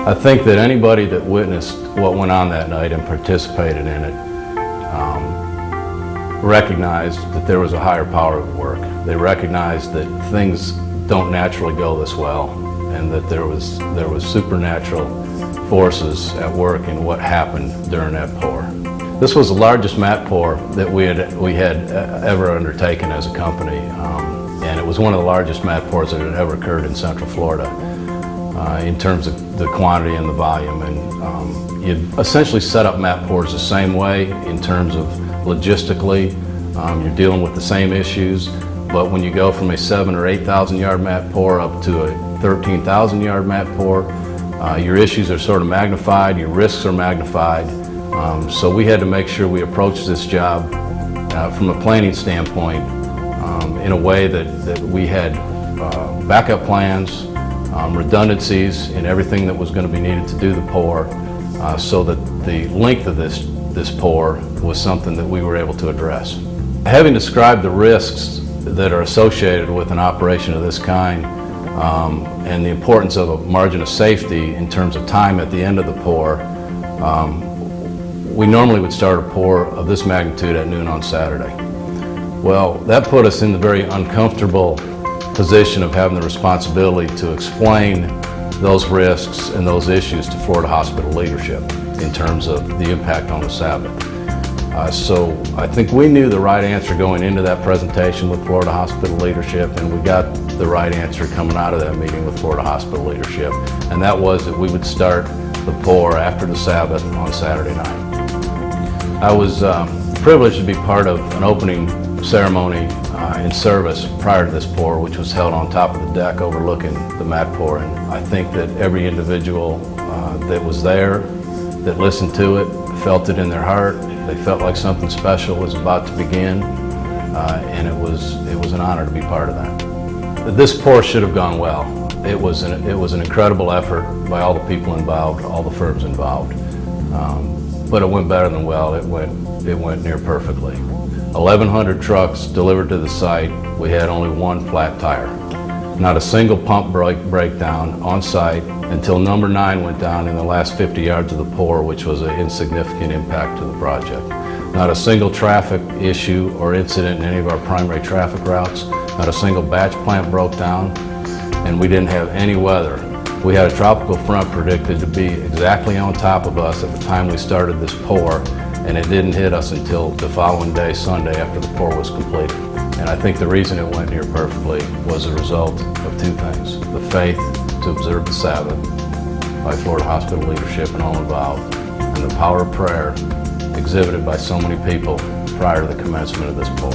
I think that anybody that witnessed what went on that night and participated in it recognized that there was a higher power at work. They recognized that things don't naturally go this well, and that there was supernatural forces at work in what happened during that pour. This was the largest mat pour that we had ever undertaken as a company, and it was one of the largest mat pours that had ever occurred in Central Florida in terms of the quantity and the volume. And you essentially set up mat pours the same way in terms of logistically. You're dealing with the same issues, but when you go from a 7,000 or 8,000 yard mat pour up to a 13,000 yard mat pour, your issues are sort of magnified, your risks are magnified. So we had to make sure we approached this job from a planning standpoint in a way that we had backup plans, redundancies in everything that was going to be needed to do the pour, so that the length of this pour was something that we were able to address. Having described the risks that are associated with an operation of this kind and the importance of a margin of safety in terms of time at the end of the pour, we normally would start a pour of this magnitude at noon on Saturday. Well, that put us in the very uncomfortable position of having the responsibility to explain those risks and those issues to Florida hospital leadership in terms of the impact on the Sabbath. So I think we knew the right answer going into that presentation with Florida hospital leadership, and we got the right answer coming out of that meeting with Florida hospital leadership, and that was that we would start the pour after the Sabbath on Saturday night. I was privileged to be part of an opening ceremony in service prior to this pour, which was held on top of the deck overlooking the mat pour, and I think that every individual that was there, that listened to it, felt it in their heart. They felt like something special was about to begin, and it was an honor to be part of that. This pour should have gone well. It was an incredible effort by all the people involved, all the firms involved, but it went better than well. It went near perfectly. 1,100 trucks delivered to the site. We had only one flat tire. Not a single pump breakdown on site until number 9 went down in the last 50 yards of the pour, which was an insignificant impact to the project. Not a single traffic issue or incident in any of our primary traffic routes. Not a single batch plant broke down, and we didn't have any weather. We had a tropical front predicted to be exactly on top of us at the time we started this pour, and it didn't hit us until the following day, Sunday, after the pour was completed. And I think the reason it went near perfectly was a result of two things: the faith to observe the Sabbath by Florida hospital leadership and all involved, and the power of prayer exhibited by so many people prior to the commencement of this pour.